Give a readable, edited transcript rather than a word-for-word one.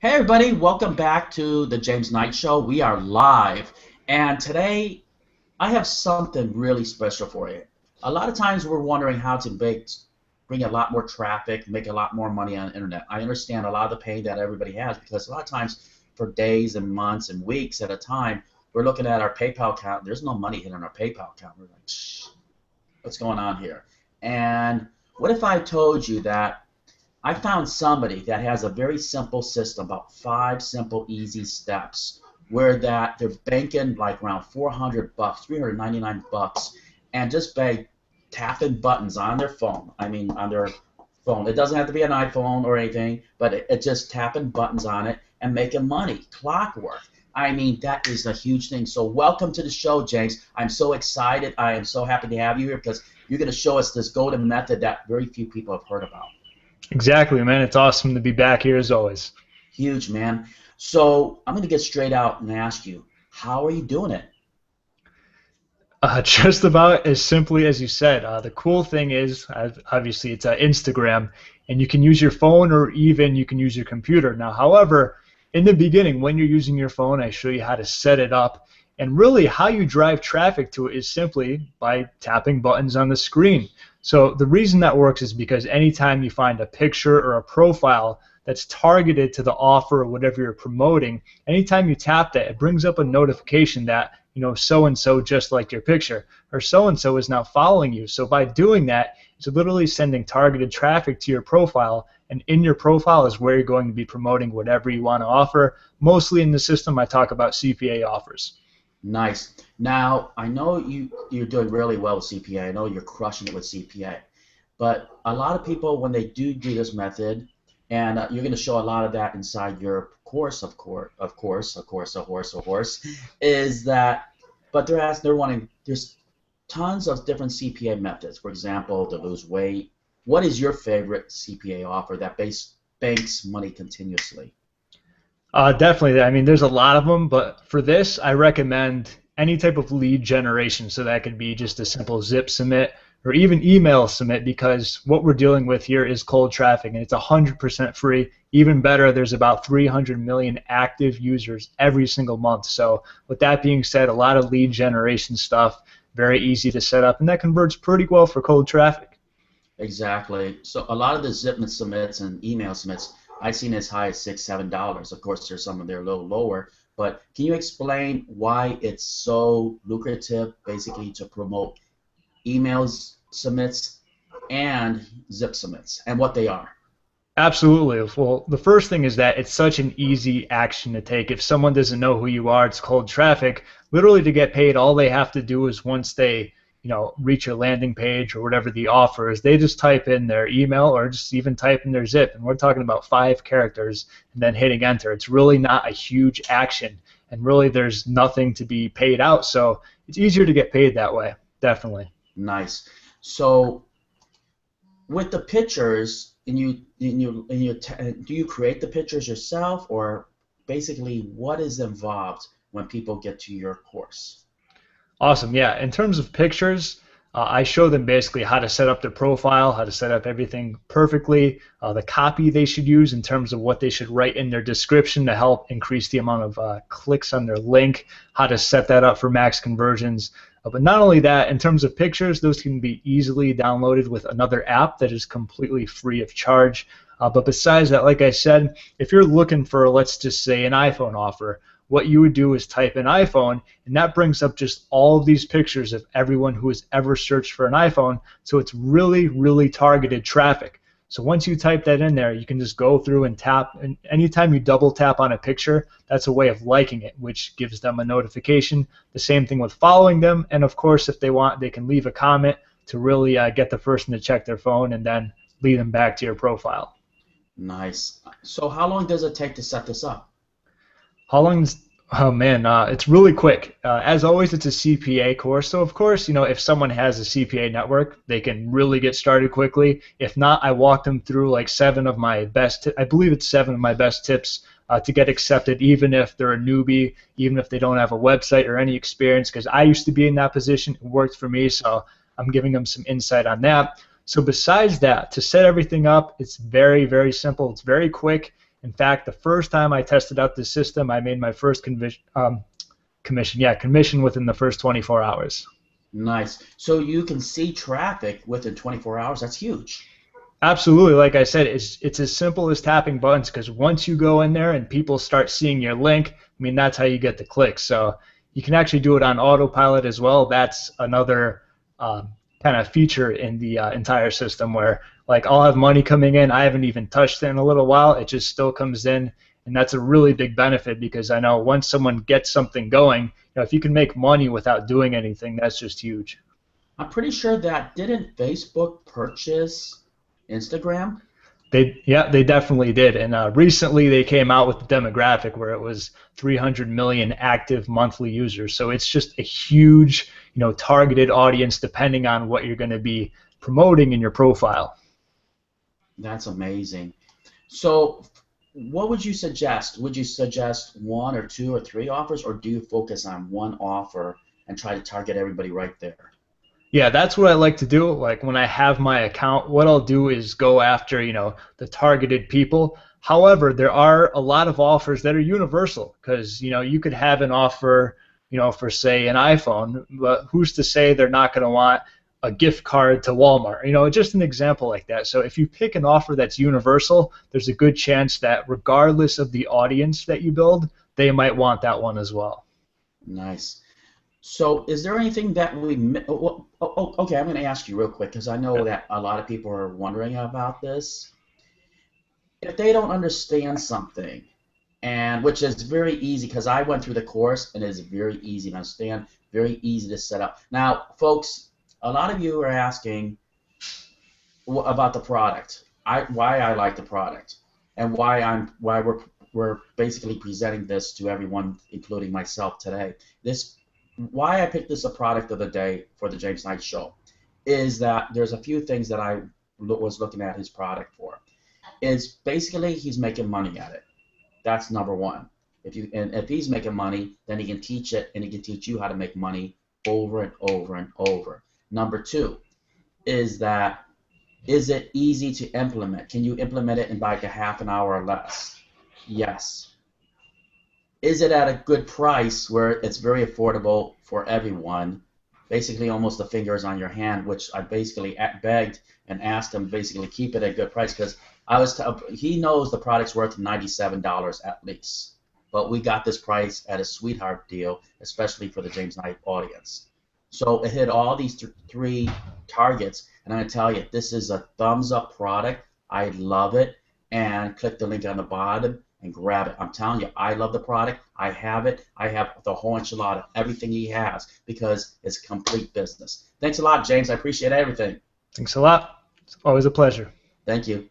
Hey everybody, welcome back to the James Knight Show. We are live, and today I have something really special for you. A lot of times we're wondering how to bring a lot more traffic, make a lot more money on the internet. I understand a lot of the pain that everybody has because a lot of times for days and months and weeks at a time, we're looking at our PayPal account. There's no money hitting our PayPal account. We're like, shh, what's going on here? And what if I told you that I found somebody that has a very simple system, about 5 simple, easy steps, where that they're banking like around 400 bucks, 399 bucks, and just by tapping buttons on their phone. I mean, on their phone. It doesn't have to be an iPhone or anything, but it just tapping buttons on it and making money, clockwork. I mean, that is a huge thing. So welcome to the show, James. I'm so excited. I am so happy to have you here because you're going to show us this golden method that very few people have heard about. Exactly, man. It's awesome to be back here as always. Huge, man. So I'm going to get straight out and ask you, how are you doing it? Just about as simply as you said. The cool thing is, obviously, it's Instagram, and you can use your phone or even you can use your computer. Now, however, in the beginning, when you're using your phone, I show you how to set it up. And really, how you drive traffic to it is simply by tapping buttons on the screen. So the reason that works is because anytime you find a picture or a profile that's targeted to the offer or whatever you're promoting, anytime you tap that, it brings up a notification that, so-and-so just like your picture, or so-and-so is now following you. So by doing that, it's literally sending targeted traffic to your profile, and in your profile is where you're going to be promoting whatever you want to offer. Mostly in the system, I talk about CPA offers. Nice. Now, I know you're doing really well with CPA. I know you're crushing it with CPA. But a lot of people, when they do this method, and you're going to show a lot of that inside your course, of course, a horse, is that, but they're wanting, there's tons of different CPA methods. For example, to lose weight. What is your favorite CPA offer that banks money continuously? Definitely. I mean, there's a lot of them, but for this, I recommend any type of lead generation. So that could be just a simple zip submit or even email submit, because what we're dealing with here is cold traffic, and it's 100% free. Even better, there's about 300 million active users every single month. So with that being said, a lot of lead generation stuff, very easy to set up, and that converts pretty well for cold traffic. Exactly. So a lot of the zip submits and email submits, I've seen as high as $6, $7. Of course, there's some of them that are a little lower. But can you explain why it's so lucrative, basically, to promote emails submits and zip submits, and what they are? Absolutely. Well, the first thing is that it's such an easy action to take. If someone doesn't know who you are, it's cold traffic. Literally, to get paid, all they have to do is once they, reach your landing page or whatever the offer is, they just type in their email or just even type in their zip, and we're talking about 5 characters and then hitting enter. It's really not a huge action, and really there's nothing to be paid out, so it's easier to get paid that way, definitely. Nice. So with the pictures, do you create the pictures yourself, or basically what is involved when people get to your course? Awesome. Yeah. In terms of pictures, I show them basically how to set up their profile, how to set up everything perfectly, the copy they should use in terms of what they should write in their description to help increase the amount of clicks on their link, how to set that up for max conversions. But not only that, in terms of pictures, those can be easily downloaded with another app that is completely free of charge. But besides that, like I said, if you're looking for, let's just say, an iPhone offer, what you would do is type in iPhone, and that brings up just all of these pictures of everyone who has ever searched for an iPhone. So it's really, really targeted traffic. So once you type that in there, you can just go through and tap, and anytime you double tap on a picture, that's a way of liking it, which gives them a notification. The same thing with following them, and of course, if they want, they can leave a comment to really get the person to check their phone and then lead them back to your profile. Nice. So how long does it take to set this up? How long is, oh man, it's really quick. As always, it's a CPA course, so of course, if someone has a CPA network, they can really get started quickly. If not, I walk them through like 7 of my best, I believe it's 7 of my best tips to get accepted, even if they're a newbie, even if they don't have a website or any experience, because I used to be in that position. It worked for me, so I'm giving them some insight on that. So besides that, to set everything up, it's very, very simple. It's very quick. In fact, the first time I tested out this system, I made my first commission within the first 24 hours. Nice. So you can see traffic within 24 hours. That's huge. Absolutely, like I said, it's as simple as tapping buttons because once you go in there and people start seeing your link, I mean that's how you get the clicks. So you can actually do it on autopilot as well. That's another kind of feature in the entire system where like I'll have money coming in, I haven't even touched it in a little while, it just still comes in, and that's a really big benefit because I know once someone gets something going, if you can make money without doing anything, that's just huge. I'm pretty sure that didn't Facebook purchase Instagram? They definitely did. And recently they came out with the demographic where it was 300 million active monthly users. So it's just a huge, targeted audience depending on what you're going to be promoting in your profile. That's amazing. So what would you suggest? Would you suggest one or two or three offers, or do you focus on one offer and try to target everybody right there? Yeah, that's what I like to do. Like when I have my account, what I'll do is go after, the targeted people. However, there are a lot of offers that are universal because, you could have an offer, for say an iPhone, but who's to say they're not going to want a gift card to Walmart? Just an example like that. So if you pick an offer that's universal, there's a good chance that regardless of the audience that you build, they might want that one as well. Nice. So is there anything that okay, I'm going to ask you real quick because I know that a lot of people are wondering about this. If they don't understand something, and which is very easy because I went through the course and it's very easy to understand, very easy to set up. Now, folks, a lot of you are asking about the product, why I like the product, and why we're basically presenting this to everyone, including myself today. This why I picked this a product of the day for the James Knight Show is that there's a few things that I was looking at his product for. Is basically he's making money at it. That's number one. If he's making money, then he can teach it, and he can teach you how to make money over and over and over. Number two is that is it easy to implement? Can you implement it in like a half an hour or less? Yes. Is it at a good price where it's very affordable for everyone? Basically, almost the fingers on your hand, which I basically begged and asked him basically keep it at a good price because he knows the product's worth $97 at least. But we got this price at a sweetheart deal, especially for the James Knight audience. So it hit all these three targets, and I'm going to tell you, this is a thumbs up product. I love it. And click the link on the bottom and grab it. I'm telling you, I love the product. I have it. I have the whole enchilada, everything he has, because it's complete business. Thanks a lot, James. I appreciate everything. Thanks a lot. It's always a pleasure. Thank you.